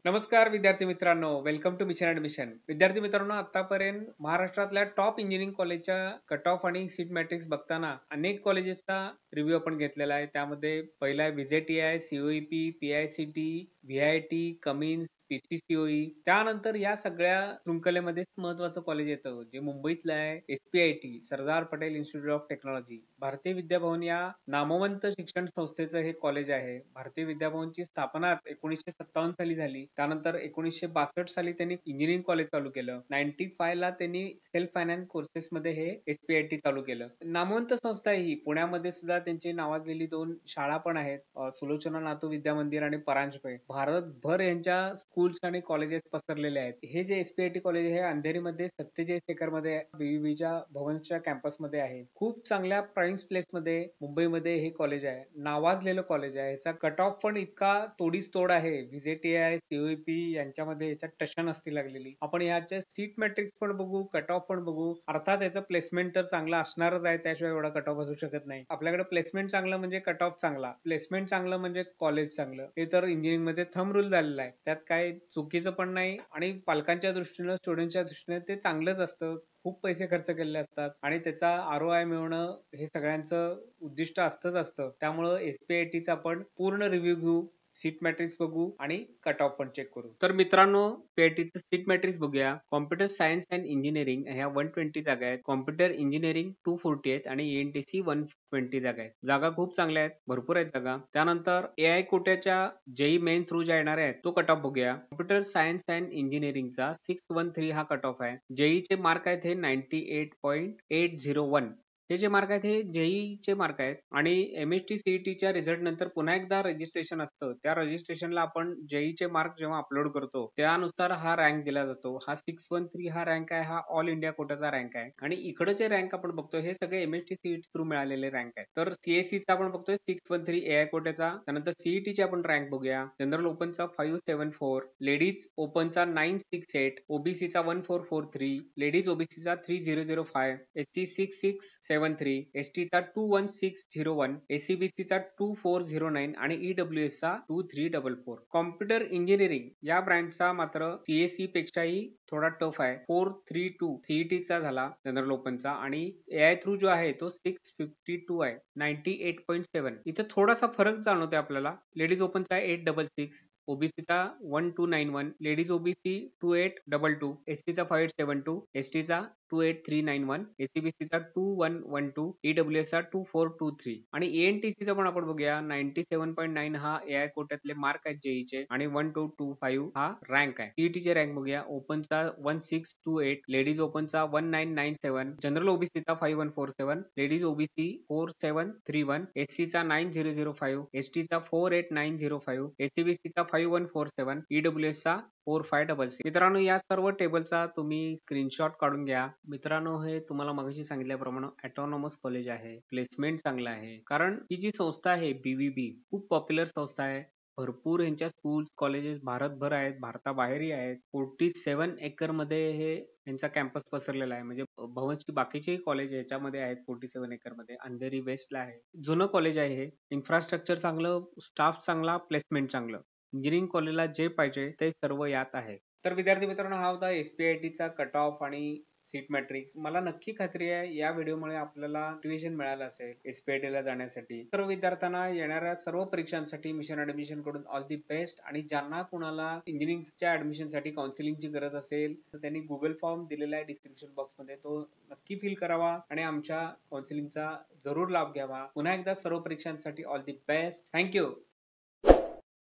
नमस्कार विद्यार्थी मित्रांनो, वेलकम टू मिशन ऍडमिशन. विद्यार्थी मित्रांनो, आतापर्यंत महाराष्ट्रातल्या टॉप इंजिनिअरिंग कॉलेजच्या कट ऑफ आणि सीट मॅट्रिक्स बघताना अनेक कॉलेजेसचा रिव्ह्यू आपण घेतलेला आहे. त्यामध्ये पहिला आहे VJTI, COEP, PICT, VIT, Cummins, पीसीसीओई. त्यानंतर या सगळ्या शृंखलेमध्ये महत्वाचं कॉलेज येतं जे मुंबईतलं आहे, एसपीआयटी, Sardar Patel institute of technology. भारतीय विद्याभवन या नामवंत शिक्षण संस्थेचं हे कॉलेज आहे. भारतीय विद्याभवनची स्थापना 1957 साली झाली. त्यानंतर 1962 साली त्यांनी इंजिनिअरिंग कॉलेज चालू केलं. 95 ला त्यांनी सेल्फ फायनान्स कोर्सेस मध्ये हे एसपीआयटी चालू केलं. नामवंत संस्था आहे ही. पुण्यामध्ये सुद्धा त्यांची नावाजलेली 2 शाळा पण आहेत, सुलोचना नातू विद्या मंदिर आणि परांजपे. भारतभर यांच्या स्कूल्स आणि कॉलेजेस पसरलेले आहेत. हे जे एसपीआयटी कॉलेज आहे अंधेरीमध्ये 47 एकर मध्ये बीबीच्या भवनच्या कॅम्पस मध्ये आहे. खूप चांगल्या प्राइम प्लेस मध्ये मुंबईमध्ये हे कॉलेज आहे. नावाजलेलं कॉलेज आहे. याचा कट ऑफ पण इतका तोडीस तोड आहे. व्हीजेटीआय, सीओईपी यांच्यामध्ये याच्यात टशन असती लागलेली. आपण याच्या सीट मॅट्रिक्स पण बघू, कट ऑफ पण बघू. अर्थात याचं प्लेसमेंट तर चांगलं असणारच आहे, त्याशिवाय एवढा कट ऑफ असू शकत नाही. आपल्याकडे प्लेसमेंट चांगलं म्हणजे कट ऑफ चांगला, प्लेसमेंट चांगलं म्हणजे कॉलेज चांगलं. हे तर इंजिनिअरिंग मध्ये थंब रूल झालेला आहे. त्यात काय चुकीचं पण नाही आणि पालकांच्या दृष्टीनं, स्टुडंटच्या दृष्टीने ते चांगलंच असतं. खूप पैसे खर्च केलेले असतात आणि त्याचा आरओआय मिळवणं हे सगळ्यांचं उद्दिष्ट असतं. त्यामुळं एसपीआयटीचा आपण पूर्ण रिव्ह्यू घेऊ, सीट मॅट्रिक्स बघू आणि कट ऑफ पण चेक करू. तर मित्रांनो, पीआयटीचं सीट मॅट्रिक्स बघूया. कॉम्प्युटर सायन्स अँड इंजिनिअरिंग ह्या 120 जागा आहेत. कॉम्प्युटर इंजिनिअरिंग 240 आहेत आणि एएनटीसी 120 जागा आहेत. जागा खूप चांगल्या आहेत, भरपूर आहेत जागा. त्यानंतर एआय कोट्याच्या जेई मेन थ्रू ज्या येणार आहेत तो कट ऑफ बघूया. कॉम्प्युटर सायन्स अँड इंजिनिअरिंगचा 613 हा कट ऑफ आहे. जेईचे मार्क आहेत हे 98.801. हे जे मार्क आहेत हे जेईचे मार्क आहेत आणि एमएसटी सीईटीच्या रिझल्ट नंतर पुन्हा एकदा रजिस्ट्रेशन असतं. त्या रजिस्ट्रेशनला आपण जेईचे मार्क जेव्हा अपलोड करतो त्यानुसार हा रँक दिला जातो. हा 613 हा रँक आहे, हा ऑल इंडिया कोटाचा रँक आहे. आणि इकडे जे रँक आपण बघतोय हे सगळे एमएसटी सीईटी थ्रू मिळालेले रँक आहेत. तर सीएससीचा आपण बघतोय 613 एआय कोट्याचा. त्यानंतर सीईटीचे आपण रँक बघूया. जनरल ओपनचा 574, लेडीज ओपनचा 968, ओबीसीचा 1443, लेडीज ओबीसीचा 3005, एससी 6673, एसटीचा 21601, एसीबीसीचा 2409 आणि ईडब्ल्यूएस चा 2344. कॉम्प्युटर इंजिनिअरिंग या ब्रँचचा मात्र सीएससी पेक्षाही थोडा टफ आहे. 432 सीईटीचा झाला जनरल ओपनचा आणि एआय थ्रू जो आहे तो 652 आहे, 98.7. इथं थोडासा फरक जाणवतोय आपल्याला. लेडीज ओपनचा 866, ओबीसीचा 1291, लेडीज ओबीसी 2822, एसटीचा 5872, एसटीचा 28391, एसीबीसीचा 2112, ईडब्ल्यूएसचा 2423 आणि एएनटीसीचा पण आपण बघूया. 97.9 हा एआय कोट्यातले मार्क आहेत जेईचे आणि 1225 हा रँक आहे. सीईटीचे रँक बघूया. ओपनचा 1628, लेडीज ओपनचा 1997, जनरल ओबीसीचा 5147, लेडीज ओबीसी 4731, एससीचा 9005, एसटीचा 48905, एसीबीसीचा 5147, ईडब्ल्यूएसचा 4566. मित्रांनो, या सर्व टेबलचा तुम्ही स्क्रीनशॉट काढून घ्या. मित्रांनो, हे तुम्हाला मगाशी सांगितल्याप्रमाणे ऑटोनॉमस कॉलेज आहे, प्लेसमेंट चांगलं आहे. कारण ही जी संस्था आहे बीबीबी खूप पॉप्युलर संस्था आहे. भरपूर यांच्या स्कूल्स, कॉलेजेस भारतभर आहेत, भारताबाहेरही आहेत. 47 एकर मध्ये हे यांचा कॅम्पस पसरलेला आहे. म्हणजे भवनची बाकीचे कॉलेज याच्यामध्ये आहेत 47 एकर मध्ये. अंधेरी वेस्टला आहे. जुनं कॉलेज आहे हे. इन्फ्रास्ट्रक्चर चांगलं, स्टाफ चांगला, प्लेसमेंट चांगलं. इंजिनिअरिंग कॉलेजला जे पाहिजे ते सर्व यात आहे. तर विद्यार्थी मित्रांनो, हा होता एसपीआयटीचा कट ऑफ आणि सीट मॅट्रिक्स. मला नक्की खात्री आहे या व्हिडिओमुळे आपल्याला मोटिवेशन मिळालं असेल एसपीआयटी ला जाण्यासाठी. सर्व विद्यार्थ्यांना येणाऱ्या सर्व परीक्षांसाठी मिशन ऍडमिशन कडून ऑल दी बेस्ट. आणि ज्यांना कुणाला इंजिनिअरिंगच्या ऍडमिशन साठी काउन्सिलिंगची गरज असेल तर त्यांनी गुगल फॉर्म दिलेला आहे डिस्क्रिप्शन बॉक्स मध्ये, तो नक्की फिल करावा आणि आमच्या काउन्सिलिंगचा जरूर लाभ घ्यावा. पुन्हा एकदा सर्व परीक्षांसाठी ऑल दी बेस्ट. थँक्यू.